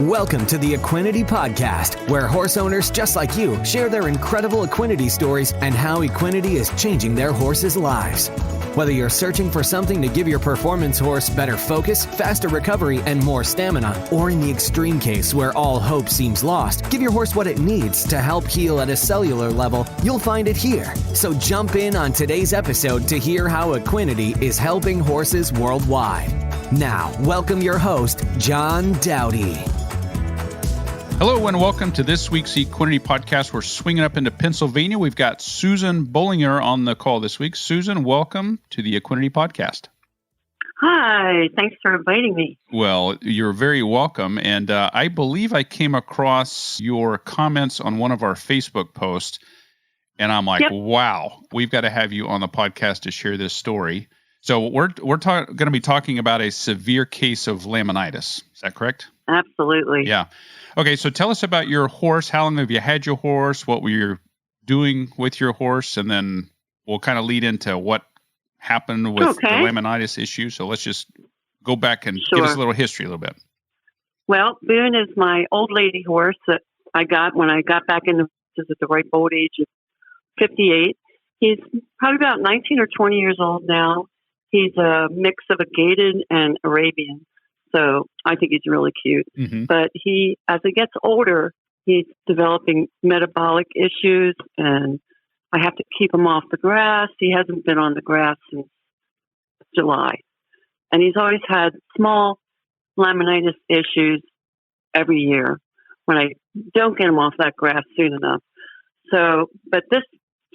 Welcome to the Equinety Podcast, where horse owners just like you share their incredible Equinety stories and how Equinety is changing their horses' lives. Whether you're searching for something to give your performance horse better focus, faster recovery, and more stamina, or in the extreme case where all hope seems lost, give your horse what it needs to help heal at a cellular level, you'll find it here. So jump in on today's episode to hear how Equinety is helping horses worldwide. Now, welcome your host, John Dowdy. Hello and welcome to this week's Equinety Podcast. We're swinging up into Pennsylvania. We've got Susan Bolinger on the call this week. Susan, welcome to the Equinety Podcast. Hi, thanks for inviting me. Well, you're very welcome. And I believe I came across your comments on one of our Facebook posts, and I'm like, Wow, we've got to have you on the podcast to share this story. So we're going to be talking about a severe case of laminitis. Is that correct? Absolutely. Yeah. Okay, so tell us about your horse. How long have you had your horse? What were you doing with your horse? And then we'll kind of lead into what happened with the laminitis issue. So let's just go back and give us a little history a little bit. Well, Boone is my old lady horse that I got when I got back into horses at the ripe old age of 58. He's probably about 19 or 20 years old now. He's a mix of a Gated and Arabian. So I think he's really cute. Mm-hmm. But as he gets older, he's developing metabolic issues, and I have to keep him off the grass. He hasn't been on the grass since July. And he's always had small laminitis issues every year when I don't get him off that grass soon enough. So, but this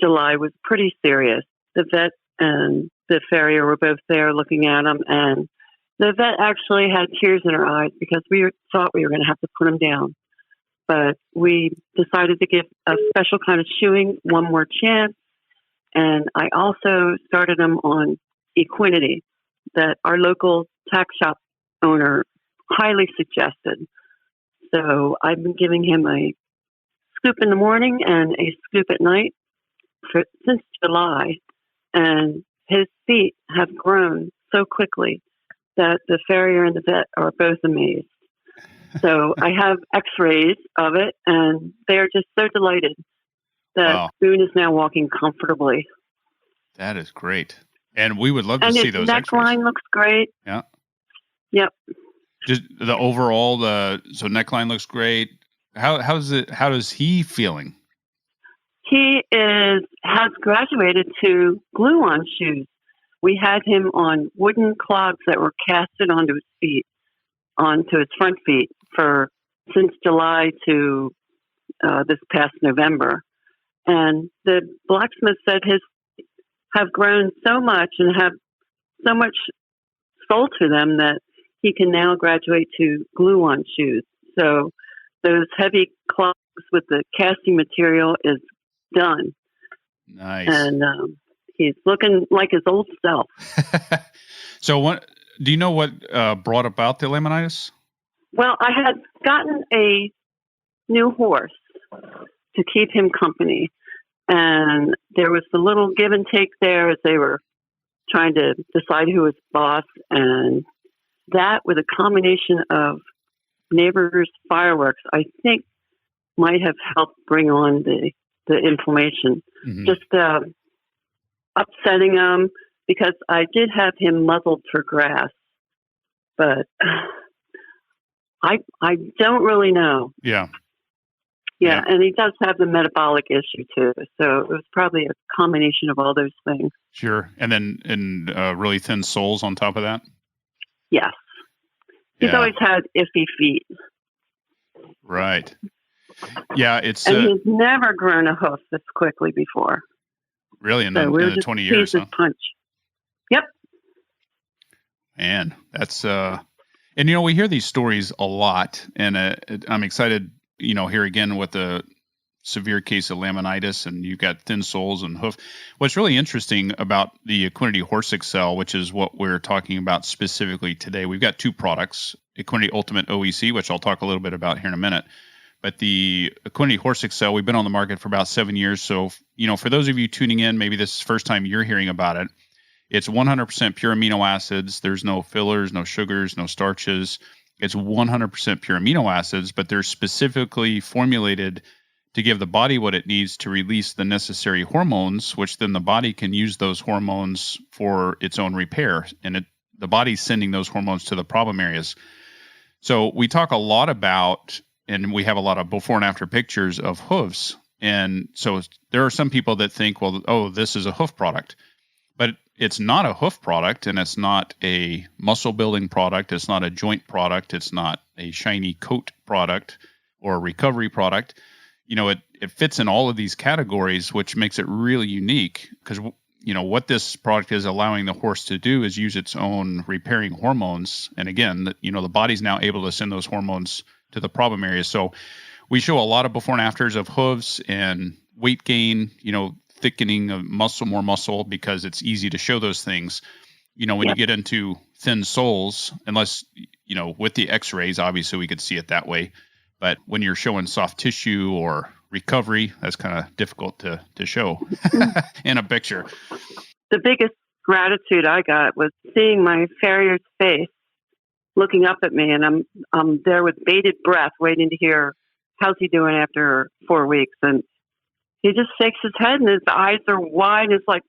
July was pretty serious. The vet and the farrier were both there looking at him, and the vet actually had tears in her eyes because we thought we were going to have to put him down. But we decided to give a special kind of shoeing one more chance. And I also started him on Equinety that our local tack shop owner highly suggested. So I've been giving him a scoop in the morning and a scoop at night since July. And his feet have grown so quickly that the farrier and the vet are both amazed. So I have x-rays of it, and they are just so delighted that Boone is now walking comfortably. That is great. And we would love to see those x-rays. And his neckline looks great. Yeah. Yep. Just the overall, so neckline looks great. How's it? How is he feeling? He has graduated to glue-on shoes. We had him on wooden clogs that were casted onto his feet, onto his front feet, since July to this past November. And the blacksmith said his have grown so much and have so much soul to them that he can now graduate to glue-on shoes. So those heavy clogs with the casting material is done. Nice. And he's looking like his old self. So do you know what brought about the laminitis? Well, I had gotten a new horse to keep him company. And there was a little give and take there as they were trying to decide who was boss. And that, with a combination of neighbors' fireworks, I think might have helped bring on the inflammation. Mm-hmm. Just upsetting him, because I did have him muzzled for grass, but I don't really know. Yeah, and he does have the metabolic issue too, so it was probably a combination of all those things. Sure. And then really thin soles on top of that? Yes. He's always had iffy feet. Right. Yeah, it's... And he's never grown a hoof this quickly before. Really? In the 20 years? Huh? Punch. Yep. Man, that's... And, we hear these stories a lot, and I'm excited, here again with the severe case of laminitis, and you've got thin soles and hoof. What's really interesting about the Equinety Horse Excel, which is what we're talking about specifically today, we've got two products, Equinety Ultimate OEC, which I'll talk a little bit about here in a minute. But the Equinety Horse Excel, we've been on the market for about 7 years. So, for those of you tuning in, maybe this is the first time you're hearing about it. It's 100% pure amino acids. There's no fillers, no sugars, no starches. It's 100% pure amino acids, but they're specifically formulated to give the body what it needs to release the necessary hormones, which then the body can use those hormones for its own repair. And the body's sending those hormones to the problem areas. So we talk a lot about, and we have a lot of before and after pictures of hooves. And so there are some people that think, well, oh, this is a hoof product. But it's not a hoof product, and it's not a muscle building product. It's not a joint product. It's not a shiny coat product or a recovery product. It fits in all of these categories, which makes it really unique because, what this product is allowing the horse to do is use its own repairing hormones. And again, the body's now able to send those hormones to the problem areas. So we show a lot of before and afters of hooves and weight gain, thickening of more muscle, because it's easy to show those things. When you get into thin soles, unless, with the x-rays, obviously we could see it that way. But when you're showing soft tissue or recovery, that's kind of difficult to show in a picture. The biggest gratitude I got was seeing my farrier's face looking up at me, and I'm there with bated breath waiting to hear, how's he doing after 4 weeks? And he just shakes his head and his eyes are wide. It's like,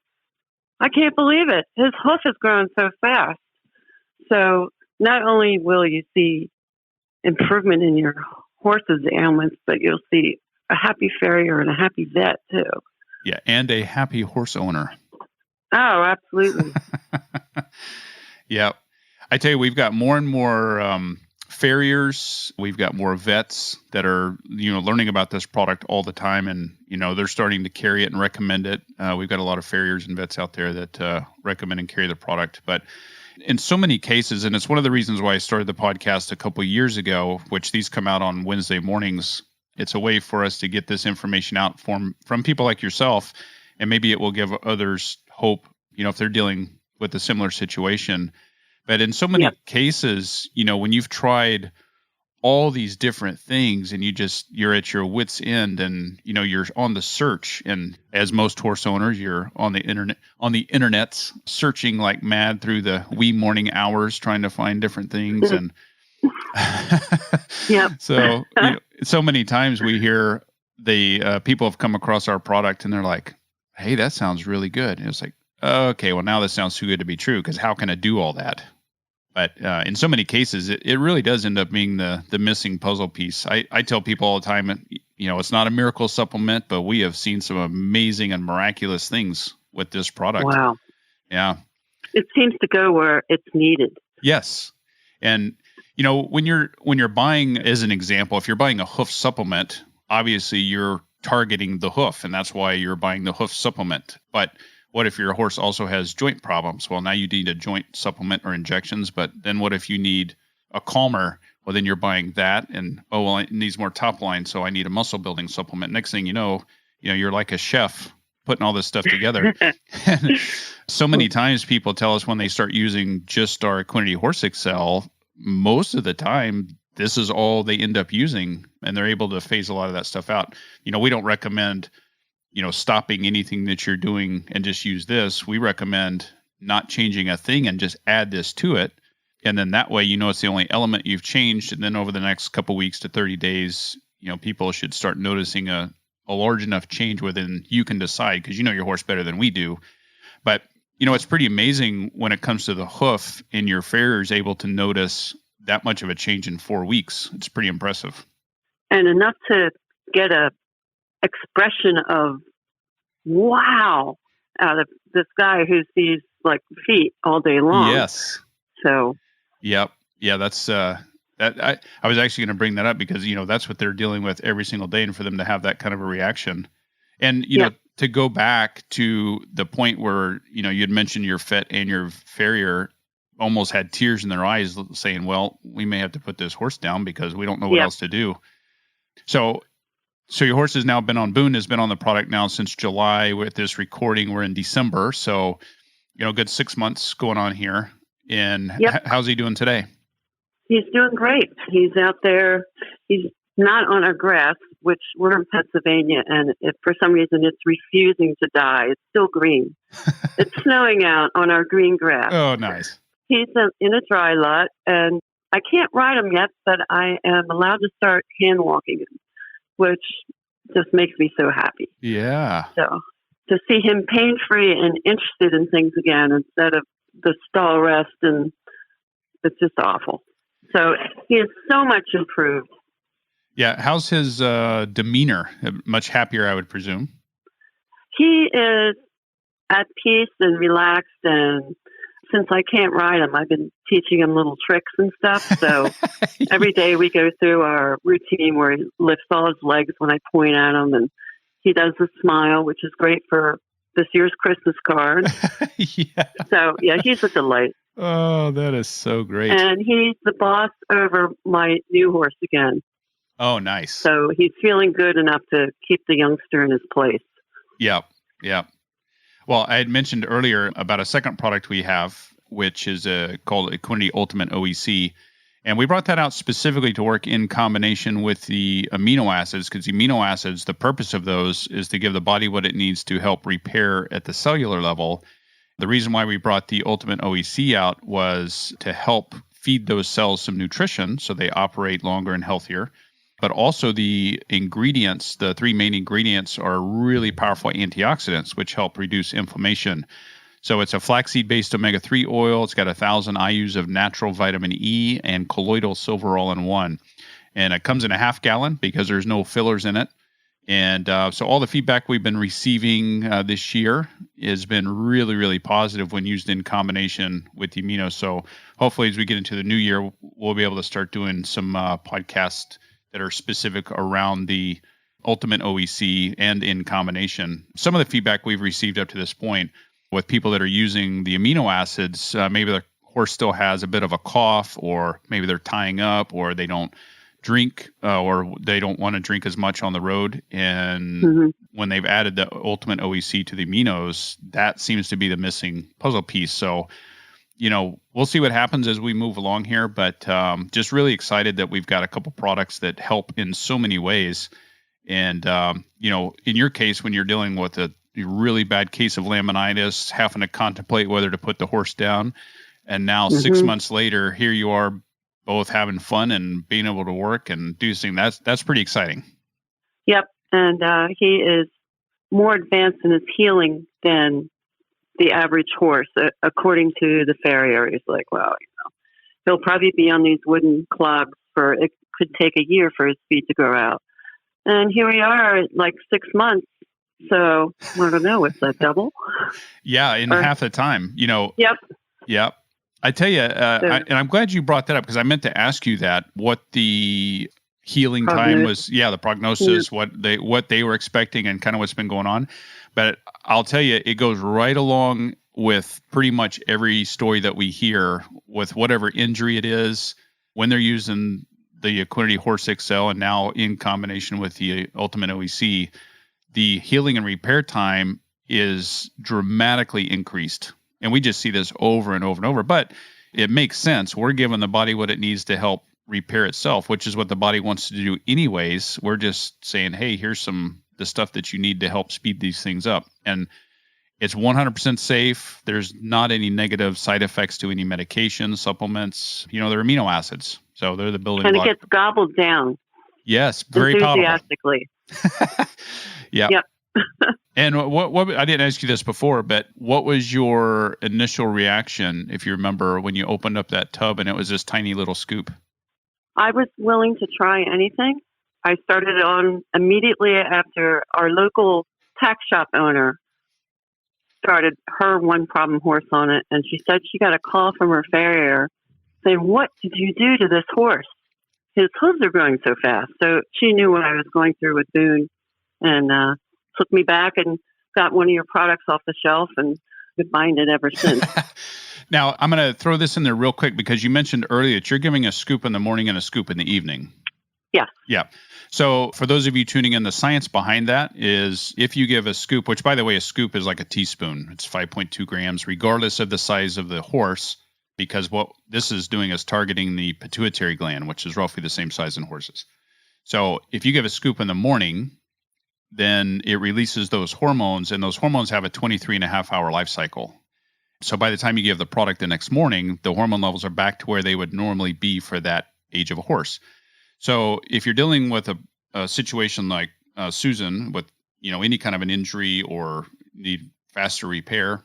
I can't believe it. His hoof has grown so fast. So not only will you see improvement in your horse's ailments, but you'll see a happy farrier and a happy vet too. Yeah, and a happy horse owner. Oh, absolutely. Yeah. I tell you, we've got more and more farriers. We've got more vets that are, learning about this product all the time, and, they're starting to carry it and recommend it. We've got a lot of farriers and vets out there that recommend and carry the product. But in so many cases, and it's one of the reasons why I started the podcast a couple of years ago, which these come out on Wednesday mornings. It's a way for us to get this information out from people like yourself, and maybe it will give others hope, if they're dealing with a similar situation. But in so many cases, when you've tried all these different things and you're at your wit's end, and, you're on the search, and as most horse owners, you're on the internet searching like mad through the wee morning hours, trying to find different things. And so, so many times we hear the people have come across our product and they're like, hey, that sounds really good. And it's like, okay, well, now this sounds too good to be true, because how can I do all that? But in so many cases, it really does end up being the missing puzzle piece. I tell people all the time, it's not a miracle supplement, but we have seen some amazing and miraculous things with this product. Wow. Yeah. It seems to go where it's needed. Yes. And, when you're buying, as an example, if you're buying a hoof supplement, obviously you're targeting the hoof, and that's why you're buying the hoof supplement. But what if your horse also has joint problems? Well, now you need a joint supplement or injections, but then what if you need a calmer? Well, then you're buying that, and, oh, well, it needs more top line, so I need a muscle building supplement. Next thing you know, you're like a chef putting all this stuff together. And so many times people tell us when they start using just our Equinety Horse Excel, most of the time, this is all they end up using, and they're able to phase a lot of that stuff out. We don't recommend stopping anything that you're doing and just use this. We recommend not changing a thing and just add this to it. And then that way, it's the only element you've changed. And then over the next couple weeks to 30 days, people should start noticing a large enough change within, you can decide, because your horse better than we do. But, it's pretty amazing when it comes to the hoof, and your farrier is able to notice that much of a change in 4 weeks. It's pretty impressive. And enough to get a expression of wow out of this guy who sees like feet all day long. Yes. So. Yep. Yeah. That's that. I was actually going to bring that up because that's what they're dealing with every single day, and for them to have that kind of a reaction, and know, to go back to the point where you'd mentioned your vet and your farrier almost had tears in their eyes, saying, "Well, we may have to put this horse down because we don't know what else to do." So your horse has now been on Boone, has been on the product now since July. With this recording, we're in December. So, good 6 months going on here. And how's he doing today? He's doing great. He's out there. He's not on our grass, which we're in Pennsylvania. And if for some reason it's refusing to die, it's still green. It's snowing out on our green grass. Oh, nice. He's in a dry lot, and I can't ride him yet, but I am allowed to start hand walking him, which just makes me so happy. Yeah. So to see him pain-free and interested in things again instead of the stall rest, and it's just awful. So he is so much improved. Yeah. How's his demeanor? Much happier, I would presume. He is at peace and relaxed, and since I can't ride him, I've been teaching him little tricks and stuff. So every day we go through our routine where he lifts all his legs when I point at him, and he does the smile, which is great for this year's Christmas card. Yeah. So, yeah, he's a delight. Oh, that is so great. And he's the boss over my new horse again. Oh, nice. So he's feeling good enough to keep the youngster in his place. Yep. Yep. Well, I had mentioned earlier about a second product we have, which is called Equinety Ultimate OEC. And we brought that out specifically to work in combination with the amino acids, because the amino acids, the purpose of those is to give the body what it needs to help repair at the cellular level. The reason why we brought the Ultimate OEC out was to help feed those cells some nutrition so they operate longer and healthier. But also the ingredients, the three main ingredients are really powerful antioxidants, which help reduce inflammation. So it's a flaxseed-based omega-3 oil. It's got 1,000 IUs of natural vitamin E and colloidal silver all-in-one. And it comes in a half gallon because there's no fillers in it. And so all the feedback we've been receiving this year has been really, really positive when used in combination with the amino. So hopefully as we get into the new year, we'll be able to start doing some podcasts that are specific around the Ultimate OEC and in combination. Some of the feedback we've received up to this point with people that are using the amino acids, maybe the horse still has a bit of a cough, or maybe they're tying up, or they don't drink, or they don't want to drink as much on the road. And when they've added the Ultimate OEC to the aminos, that seems to be the missing puzzle piece. So, we'll see what happens as we move along here, but just really excited that we've got a couple products that help in so many ways. And, in your case, when you're dealing with a really bad case of laminitis, having to contemplate whether to put the horse down, and now 6 months later, here you are both having fun and being able to work and do things. That's pretty exciting. Yep. And he is more advanced in his healing than the average horse, according to the farrier. He's like, well, he'll probably be on these wooden clogs it could take a year for his feet to grow out. And here we are at like 6 months. So I don't know, what's that, double? Yeah, in half the time, Yep. Yep. I tell you, and I'm glad you brought that up, because I meant to ask you that, what the healing time was. Yeah, the prognosis, what they were expecting, and kind of what's been going on. But I'll tell you, it goes right along with pretty much every story that we hear with whatever injury it is, when they're using the Equinety Horse XL and now in combination with the Ultimate OEC, the healing and repair time is dramatically increased. And we just see this over and over and over. But it makes sense. We're giving the body what it needs to help repair itself, which is what the body wants to do anyways. We're just saying, hey, here's the stuff that you need to help speed these things up. And it's 100% safe. There's not any negative side effects to any medications, supplements. They're amino acids. So they're the building block. And it gets gobbled down. Yes, very enthusiastically. Yeah. Yep. And what I didn't ask you this before, but what was your initial reaction, if you remember, when you opened up that tub and it was this tiny little scoop? I was willing to try anything. I started on immediately after our local tack shop owner started her one problem horse on it. And she said she got a call from her farrier saying, "What did you do to this horse? His hooves are growing so fast." So she knew what I was going through with Boone, and took me back and got one of your products off the shelf, and been buying it ever since. Now, I'm going to throw this in there real quick, because you mentioned earlier that you're giving a scoop in the morning and a scoop in the evening. Yeah. Yeah. So for those of you tuning in, the science behind that is, if you give a scoop, which, by the way, a scoop is like a teaspoon. It's 5.2 grams, regardless of the size of the horse, because what this is doing is targeting the pituitary gland, which is roughly the same size in horses. So if you give a scoop in the morning, then it releases those hormones, and those hormones have a 23.5-hour life cycle. So by the time you give the product the next morning, the hormone levels are back to where they would normally be for that age of a horse. So if you're dealing with a situation like Susan with, any kind of an injury or need faster repair,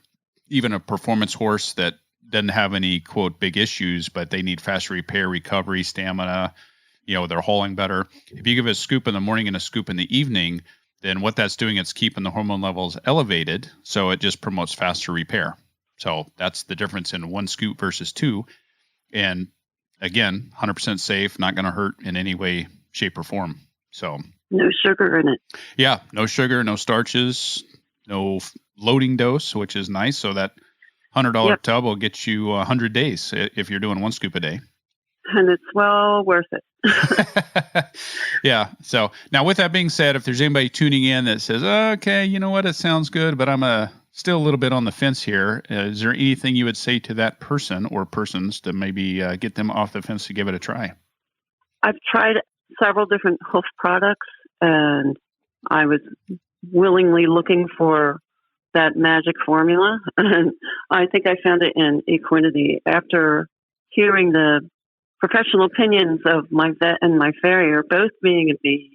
even a performance horse that doesn't have any, quote, big issues, but they need faster repair, recovery, stamina, they're hauling better. If you give a scoop in the morning and a scoop in the evening, then what that's doing, it's keeping the hormone levels elevated. So it just promotes faster repair. So that's the difference in one scoop versus two. And again, 100% safe, not going to hurt in any way, shape, or form. So no sugar in it. Yeah, no sugar, no starches, no loading dose, which is nice. So that $100 tub will get you 100 days if you're doing one scoop a day. And it's well worth it. Yeah. So now with that being said, if there's anybody tuning in that says, okay, you know what, it sounds good, but I'm still a little bit on the fence here. Is there anything you would say to that person or persons to maybe get them off the fence to give it a try? I've tried several different hoof products, and I was willingly looking for that magic formula. And I think I found it in Equinety. After hearing the professional opinions of my vet and my farrier, both being amazed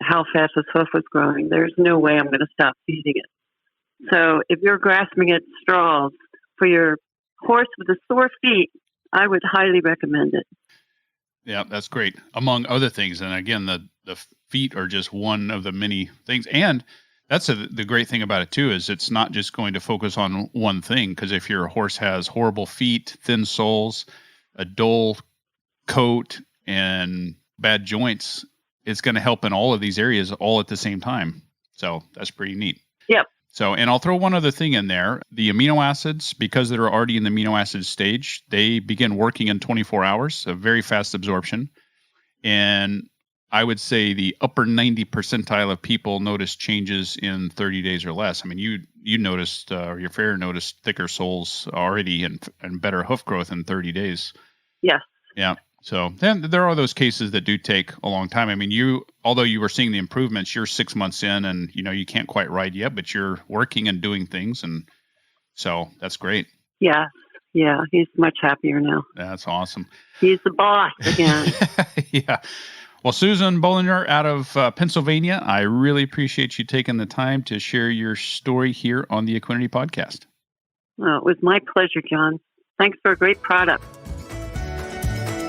how fast his hoof was growing, there's no way I'm going to stop feeding it. So if you're grasping at straws for your horse with the sore feet, I would highly recommend it. Yeah, that's great. Among other things. And again, the feet are just one of the many things. And that's the great thing about it too, is it's not just going to focus on one thing. Because if your horse has horrible feet, thin soles, a dull coat, and bad joints, it's going to help in all of these areas all at the same time. So that's pretty neat. Yep. So, and I'll throw one other thing in there. The amino acids, because they're already in the amino acid stage, they begin working in 24 hours, a very fast absorption. And I would say the upper 90 percentile of people notice changes in 30 days or less. I mean, you noticed, or your farrier noticed thicker soles already and better hoof growth in 30 days. Yes. Yeah. So then there are those cases that do take a long time. I mean, although you were seeing the improvements, you're 6 months in and, you can't quite ride yet, but you're working and doing things. And so that's great. Yeah. Yeah. He's much happier now. That's awesome. He's the boss again. Yeah. Well, Susan Bolinger out of Pennsylvania, I really appreciate you taking the time to share your story here on the Equinety Podcast. Well, it was my pleasure, John. Thanks for a great product.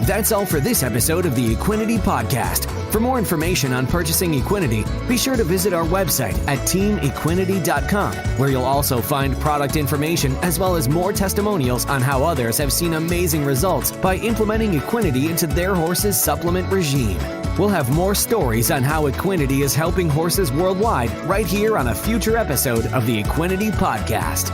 That's all for this episode of the Equinety Podcast. For more information on purchasing Equinety, be sure to visit our website at teamequinety.com, where you'll also find product information as well as more testimonials on how others have seen amazing results by implementing Equinety into their horse's supplement regime. We'll have more stories on how Equinety is helping horses worldwide right here on a future episode of the Equinety Podcast.